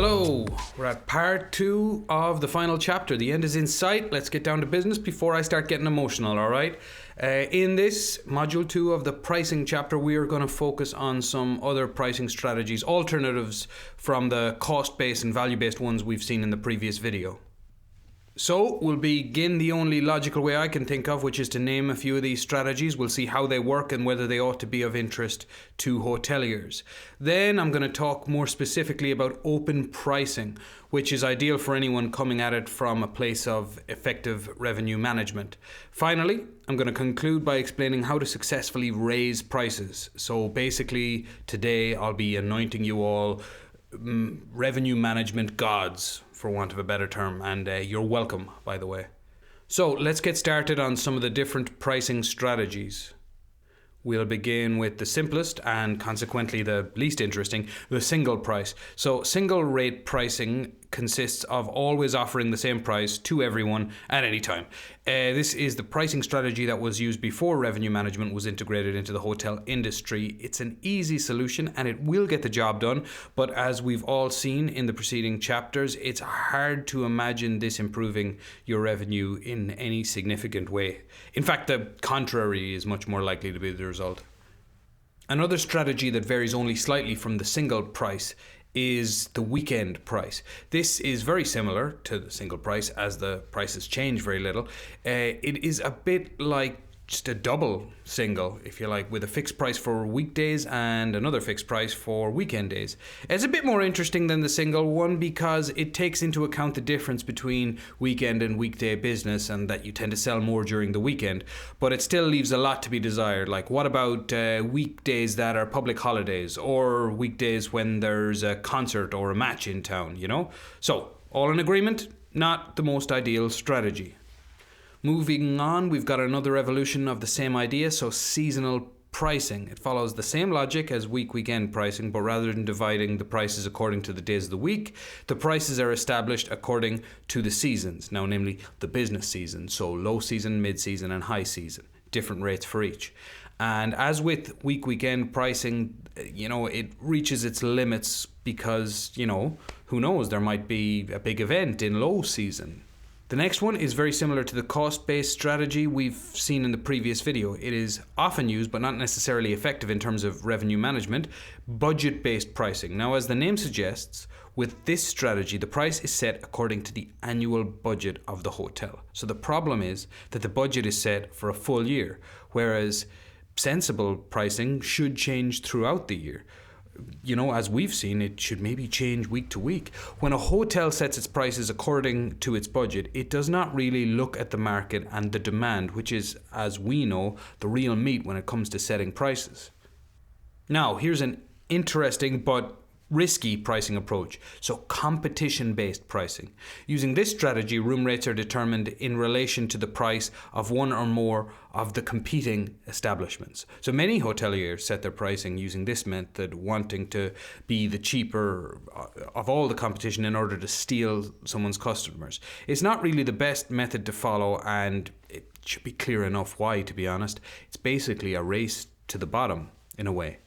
Hello, we're at part 2 of the final chapter. The end is in sight. Let's get down to business before I start getting emotional, alright? In this module 2 of the pricing chapter, we are going to focus on some other pricing strategies, alternatives from the cost-based and value-based ones we've seen in the previous video. So we'll begin the only logical way I can think of, which is to name a few of these strategies. We'll see how they work and whether they ought to be of interest to hoteliers. Then I'm going to talk more specifically about open pricing, which is ideal for anyone coming at it from a place of effective revenue management. Finally, I'm going to conclude by explaining how to successfully raise prices. So basically, today I'll be anointing you all revenue management gods, for want of a better term, and you're welcome, by the way. So let's get started on some of the different pricing strategies. We'll begin with the simplest and consequently the least interesting, the single price. So single rate pricing consists of always offering the same price to everyone at any time. This is the pricing strategy that was used before revenue management was integrated into the hotel industry. It's an easy solution and it will get the job done, but as we've all seen in the preceding chapters, it's hard to imagine this improving your revenue in any significant way. In fact, the contrary is much more likely to be the result. Another strategy that varies only slightly from the single price is the weekend price. This is very similar to the single price as the prices change very little. It is a bit like just a double single, if you like, with a fixed price for weekdays and another fixed price for weekend days. It's a bit more interesting than the single one because it takes into account the difference between weekend and weekday business and that you tend to sell more during the weekend, but it still leaves a lot to be desired. Like, what about weekdays that are public holidays or weekdays when there's a concert or a match in town, you know? So, all in agreement? Not the most ideal strategy. Moving on, we've got another evolution of the same idea, so seasonal pricing. It follows the same logic as weekend pricing, but rather than dividing the prices according to the days of the week, the prices are established according to the seasons. Now, namely the business season, so low season, mid season, and high season. Different rates for each. And as with weekend pricing, it reaches its limits because, who knows, there might be a big event in low season. The next one is very similar to the cost-based strategy we've seen in the previous video. It is often used, but not necessarily effective in terms of revenue management, budget-based pricing. Now, as the name suggests, with this strategy, the price is set according to the annual budget of the hotel. So the problem is that the budget is set for a full year, whereas sensible pricing should change throughout the year. As we've seen, it should maybe change week to week. When a hotel sets its prices according to its budget, it does not really look at the market and the demand, which is, as we know, the real meat when it comes to setting prices. Now, here's an interesting but risky pricing approach. So competition-based pricing. Using this strategy, room rates are determined in relation to the price of one or more of the competing establishments. So many hoteliers set their pricing using this method, wanting to be the cheaper of all the competition in order to steal someone's customers. It's not really the best method to follow, and it should be clear enough why, to be honest. It's basically a race to the bottom, in a way.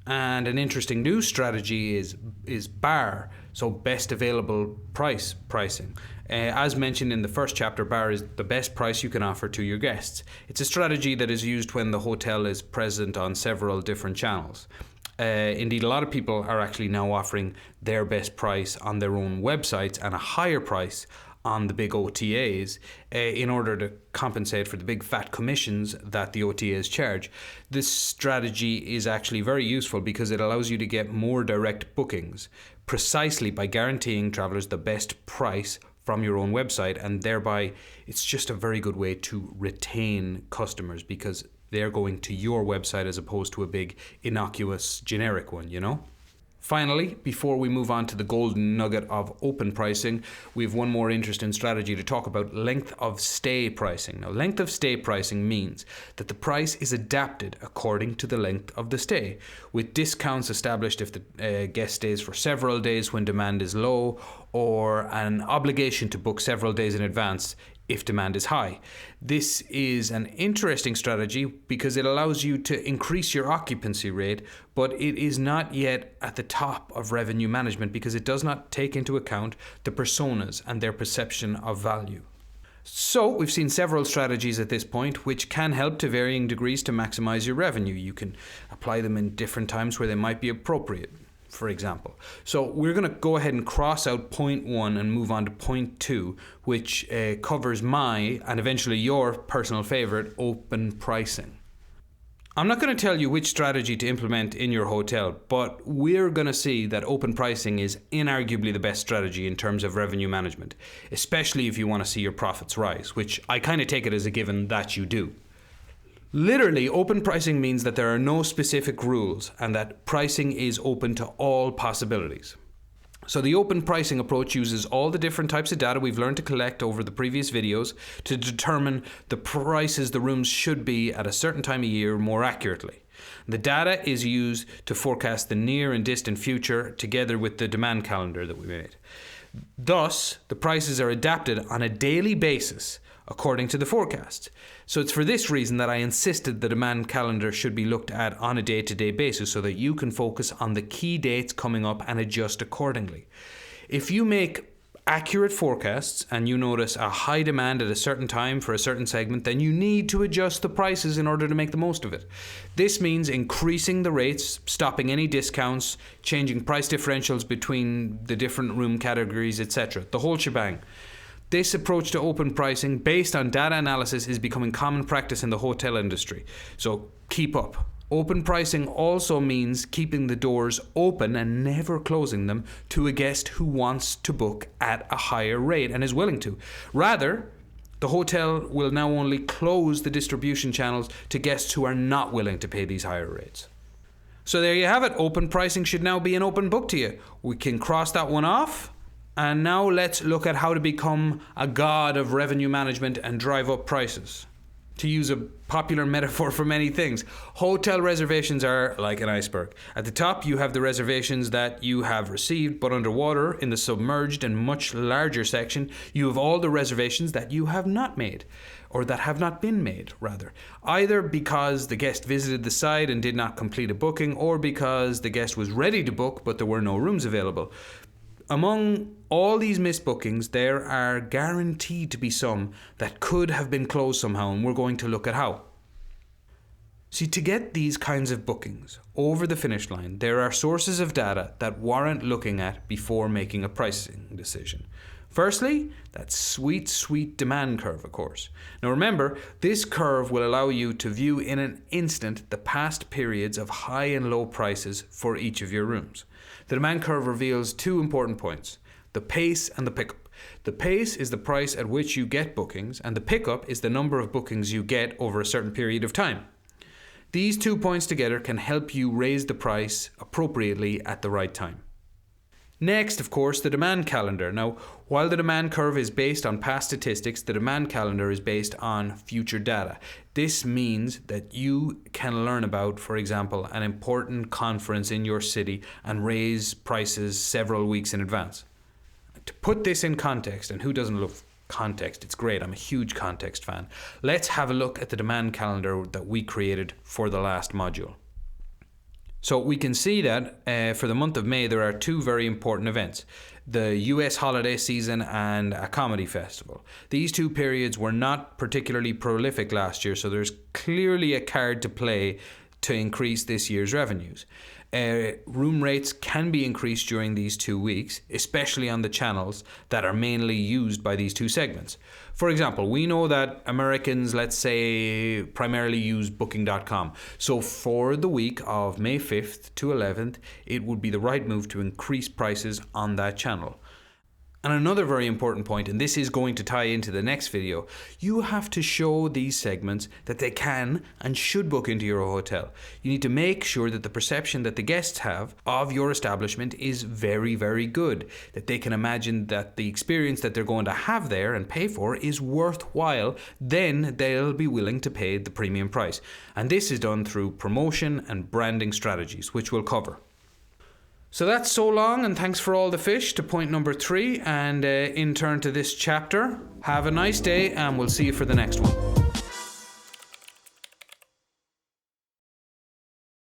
And an interesting new strategy is BAR, so best available price pricing. As mentioned in the first chapter, BAR is the best price you can offer to your guests. It's a strategy that is used when the hotel is present on several different channels. Indeed, a lot of people are actually now offering their best price on their own websites and a higher price on the big OTAs in order to compensate for the big fat commissions that the OTAs charge. This strategy is actually very useful because it allows you to get more direct bookings precisely by guaranteeing travelers the best price from your own website, and thereby it's just a very good way to retain customers because they're going to your website as opposed to a big innocuous generic one, Finally, before we move on to the golden nugget of open pricing, we have one more interesting strategy to talk about: length of stay pricing. Now, length of stay pricing means that the price is adapted according to the length of the stay, with discounts established if the guest stays for several days when demand is low, or an obligation to book several days in advance if demand is high. This is an interesting strategy because it allows you to increase your occupancy rate, but it is not yet at the top of revenue management because it does not take into account the personas and their perception of value. So we've seen several strategies at this point which can help to varying degrees to maximize your revenue. You can apply them in different times where they might be appropriate, for example. So we're going to go ahead and cross out point 1 and move on to point 2, which covers my and eventually your personal favorite, open pricing. I'm not going to tell you which strategy to implement in your hotel, but we're going to see that open pricing is inarguably the best strategy in terms of revenue management, especially if you want to see your profits rise, which I kind of take it as a given that you do. Literally, open pricing means that there are no specific rules and that pricing is open to all possibilities. So the open pricing approach uses all the different types of data we've learned to collect over the previous videos to determine the prices the rooms should be at a certain time of year more accurately. The data is used to forecast the near and distant future together with the demand calendar that we made. Thus, the prices are adapted on a daily basis according to the forecast. So it's for this reason that I insisted the demand calendar should be looked at on a day-to-day basis so that you can focus on the key dates coming up and adjust accordingly. If you make accurate forecasts and you notice a high demand at a certain time for a certain segment, then you need to adjust the prices in order to make the most of it. This means increasing the rates, stopping any discounts, changing price differentials between the different room categories, etc. The whole shebang. This approach to open pricing based on data analysis is becoming common practice in the hotel industry. So keep up. Open pricing also means keeping the doors open and never closing them to a guest who wants to book at a higher rate and is willing to. Rather, the hotel will now only close the distribution channels to guests who are not willing to pay these higher rates. So there you have it. Open pricing should now be an open book to you. We can cross that one off. And now let's look at how to become a god of revenue management and drive up prices. To use a popular metaphor for many things, hotel reservations are like an iceberg. At the top, you have the reservations that you have received, but underwater, in the submerged and much larger section, you have all the reservations that you have not made, or that have not been made, rather. Either because the guest visited the site and did not complete a booking, or because the guest was ready to book, but there were no rooms available. Among all these missed bookings, there are guaranteed to be some that could have been closed somehow, and we're going to look at how. See, to get these kinds of bookings over the finish line, there are sources of data that warrant looking at before making a pricing decision. Firstly, that sweet demand curve, of course. Now remember, this curve will allow you to view in an instant the past periods of high and low prices for each of your rooms. The demand curve reveals two important points: the pace and the pickup. The pace is the price at which you get bookings, and the pickup is the number of bookings you get over a certain period of time. These 2 points together can help you raise the price appropriately at the right time. Next, of course, the demand calendar. Now, while the demand curve is based on past statistics, the demand calendar is based on future data. This means that you can learn about, for example, an important conference in your city and raise prices several weeks in advance. To put this in context, and who doesn't love context? It's great. I'm a huge context fan. Let's have a look at the demand calendar that we created for the last module. So we can see that for the month of May, there are two very important events: the US holiday season and a comedy festival. These two periods were not particularly prolific last year, so there's clearly a card to play to increase this year's revenues. Room rates can be increased during these 2 weeks, especially on the channels that are mainly used by these two segments. For example, we know that Americans, let's say, primarily use Booking.com. So for the week of May 5th to 11th, it would be the right move to increase prices on that channel. And another very important point, and this is going to tie into the next video, you have to show these segments that they can and should book into your hotel. You need to make sure that the perception that the guests have of your establishment is very, very good, that they can imagine that the experience that they're going to have there and pay for is worthwhile. Then they'll be willing to pay the premium price. And this is done through promotion and branding strategies, which we'll cover. So that's so long, and thanks for all the fish to point number 3, and in turn to this chapter. Have a nice day, and we'll see you for the next one.